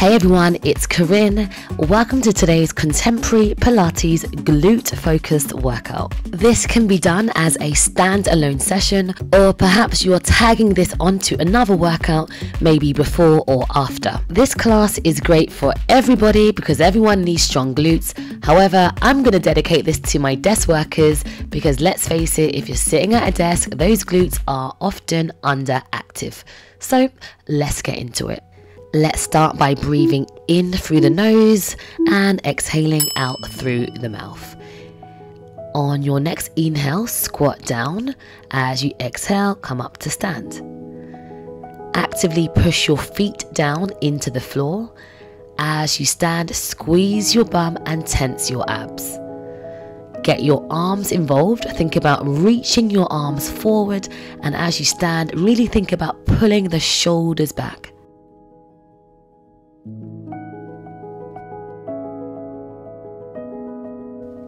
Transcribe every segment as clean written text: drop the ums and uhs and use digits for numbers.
Hey everyone, it's Corinne. Welcome to today's contemporary Pilates glute focused workout. This can be done as a standalone session, or perhaps you're tagging this onto another workout, maybe before or after. This class is great for everybody because everyone needs strong glutes. However, I'm going to dedicate this to my desk workers because let's face it, if you're sitting at a desk, those glutes are often underactive. So let's get into it. Let's start by breathing in through the nose and exhaling out through the mouth. On your next inhale, squat down. As you exhale, come up to stand. Actively push your feet down into the floor. As you stand, squeeze your bum and tense your abs. Get your arms involved. Think about reaching your arms forward, and as you stand, really think about pulling the shoulders back.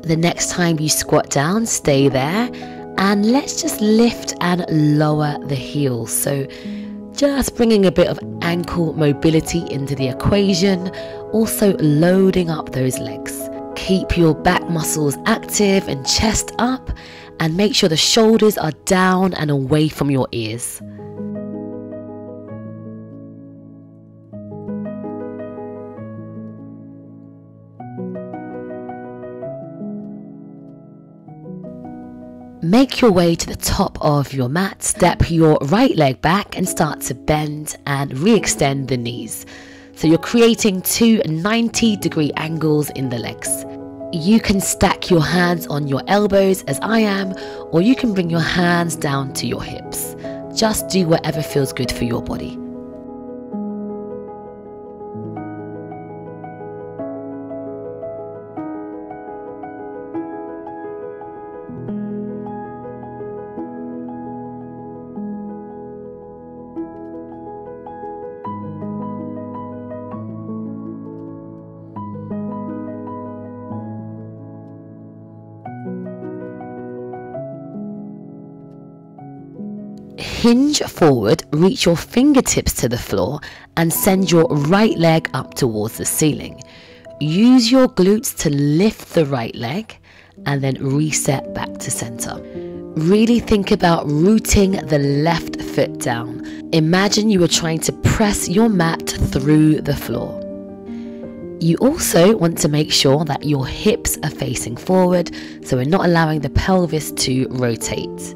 The next time you squat down, stay there, and let's just lift and lower the heels. So just bringing a bit of ankle mobility into the equation, also loading up those legs. Keep your back muscles active and chest up, and make sure the shoulders are down and away from your ears. Make your way to the top of your mat, step your right leg back and start to bend and re-extend the knees. So you're creating two 90-degree angles in the legs. You can stack your hands on your elbows as I am, or you can bring your hands down to your hips. Just do whatever feels good for your body. Hinge forward, reach your fingertips to the floor and send your right leg up towards the ceiling. Use your glutes to lift the right leg and then reset back to center. Really think about rooting the left foot down. Imagine you were trying to press your mat through the floor. You also want to make sure that your hips are facing forward, so we're not allowing the pelvis to rotate.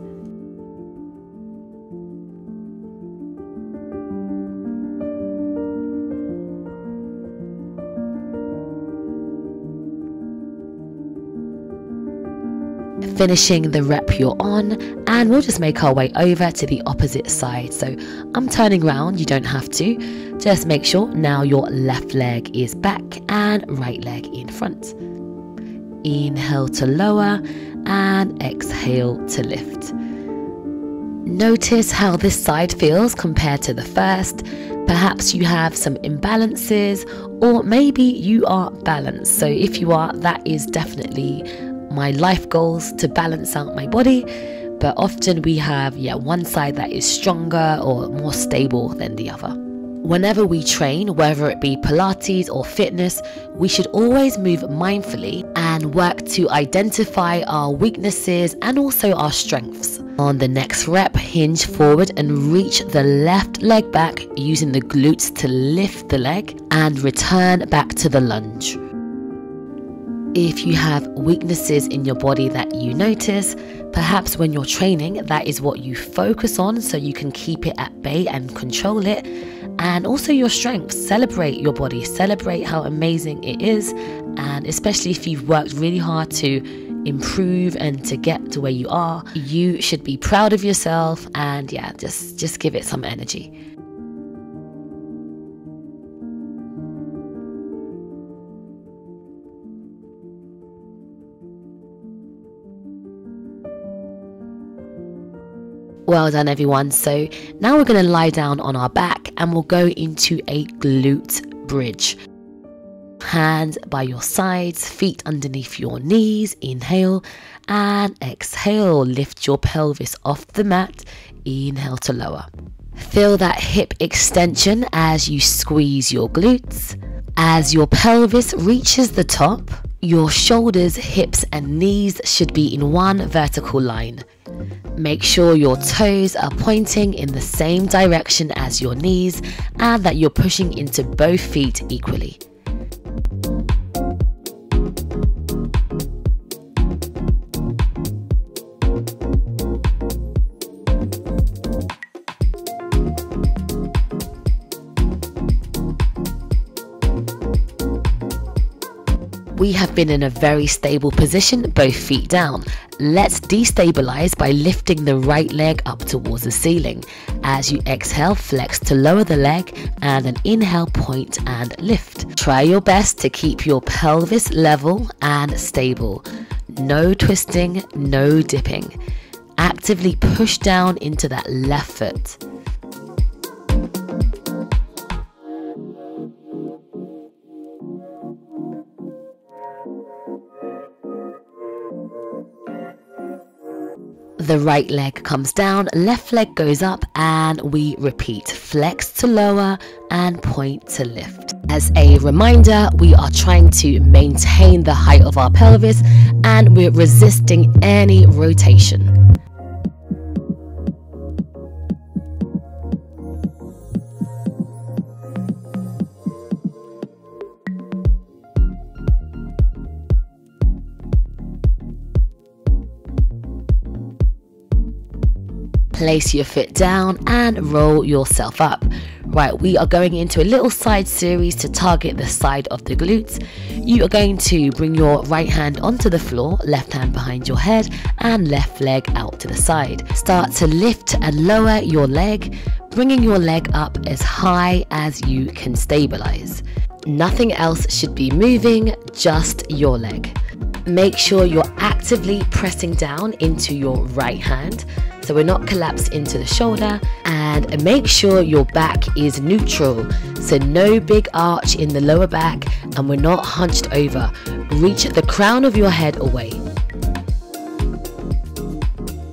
Finishing the rep you're on, and we'll just make our way over to the opposite side. So I'm turning around, you don't have to. Just make sure now your left leg is back and right leg in front. Inhale to lower and exhale to lift. Notice how this side feels compared to the first. Perhaps you have some imbalances, or maybe you are balanced. So if you are, that is definitely my life goals, to balance out my body. But often we have one side that is stronger or more stable than the other. Whenever we train, whether it be Pilates or fitness, we should always move mindfully and work to identify our weaknesses and also our strengths. On the next rep, hinge forward and reach the left leg back using the glutes to lift the leg and return back to the lunge. If you have weaknesses in your body that you notice, perhaps when you're training, that is what you focus on so you can keep it at bay and control it. And also your strengths. Celebrate your body, celebrate how amazing it is, and especially if you've worked really hard to improve and to get to where you are, you should be proud of yourself and just give it some energy. Well done everyone. So now we're going to lie down on our back and we'll go into a glute bridge. Hands by your sides, feet underneath your knees. Inhale and exhale. Lift your pelvis off the mat. Inhale to lower. Feel that hip extension as you squeeze your glutes. As your pelvis reaches the top, your shoulders, hips and knees should be in one vertical line. Make sure your toes are pointing in the same direction as your knees and that you're pushing into both feet equally. We have been in a very stable position, both feet down. Let's destabilize by lifting the right leg up towards the ceiling. As you exhale, flex to lower the leg, and an inhale, point and lift. Try your best to keep your pelvis level and stable. No twisting, no dipping. Actively push down into that left foot. The right leg comes down, left leg goes up, and we repeat. Flex to lower and point to lift. As a reminder, we are trying to maintain the height of our pelvis and we're resisting any rotation. Place your foot down and roll yourself up. Right, we are going into a little side series to target the side of the glutes. You are going to bring your right hand onto the floor, left hand behind your head and left leg out to the side. Start to lift and lower your leg, bringing your leg up as high as you can stabilize. Nothing else should be moving, just your leg. Make sure you're actively pressing down into your right hand so we're not collapsed into the shoulder, and make sure your back is neutral, so no big arch in the lower back and we're not hunched over. Reach the crown of your head away.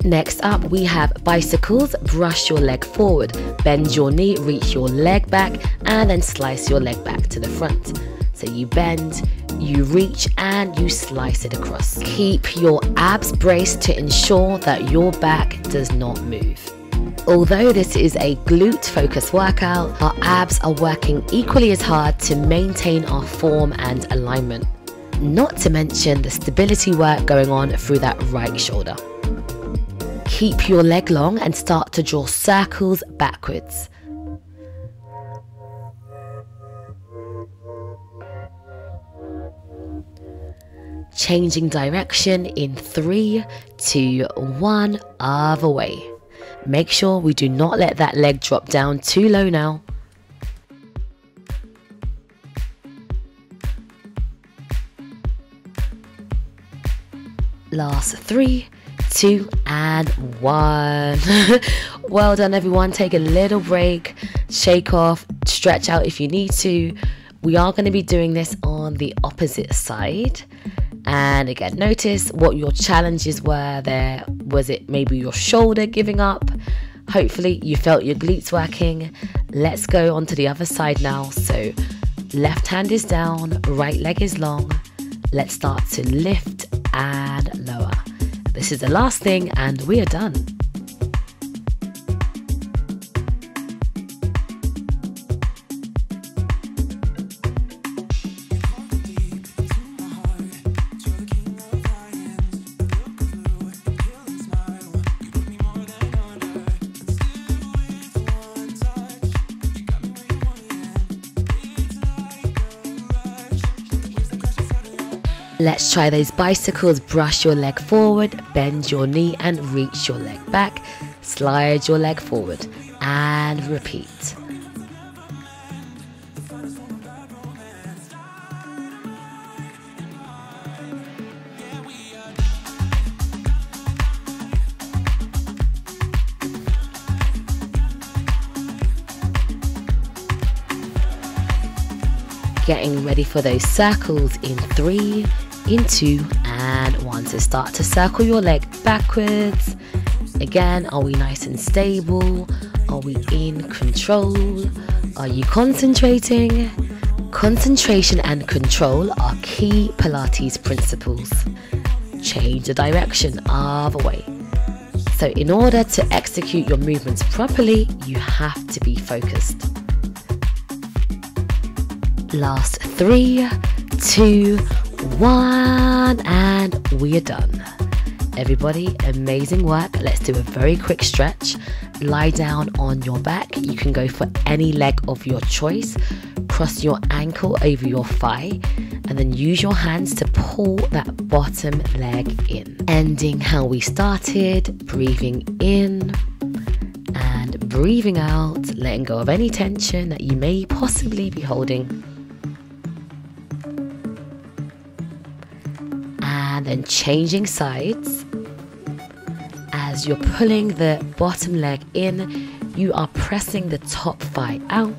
Next up we have bicycles. Brush your leg forward, bend your knee, reach your leg back and then slice your leg back to the front. So you bend, you reach and you slice it across. Keep your abs braced to ensure that your back does not move. Although this is a glute focused workout, our abs are working equally as hard to maintain our form and alignment. Not to mention the stability work going on through that right shoulder. Keep your leg long and start to draw circles backwards. Changing direction in 3, 2, 1, other way. Make sure we do not let that leg drop down too low now. Last 3, 2 and 1. Well done everyone. Take a little break, shake off, stretch out if you need to. We are going to be doing this on the opposite side. And again, notice what your challenges were there. Was it maybe your shoulder giving up? Hopefully you felt your glutes working. Let's go on to the other side now. So left hand is down, right leg is long. Let's start to lift and lower. This is the last thing and we are done. Let's try those bicycles. Brush your leg forward, bend your knee and reach your leg back. Slide your leg forward and repeat. Getting ready for those circles in 3, in 2 and 1. So start to circle your leg backwards. Again, are we nice and stable? Are we in control? Are you concentrating? Concentration and control are key Pilates principles. Change the direction of a way. So in order to execute your movements properly, you have to be focused. Last 3, 2, 1, and we are done. Everybody, amazing work. Let's do a very quick stretch. Lie down on your back. You can go for any leg of your choice. Cross your ankle over your thigh and then use your hands to pull that bottom leg in. Ending how we started, breathing in and breathing out, letting go of any tension that you may possibly be holding. And then changing sides. As you're pulling the bottom leg in, you are pressing the top thigh out.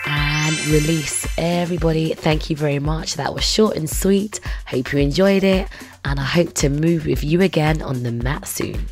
And release. Everybody, thank you very much. That was short and sweet. Hope you enjoyed it, and I hope to move with you again on the mat soon.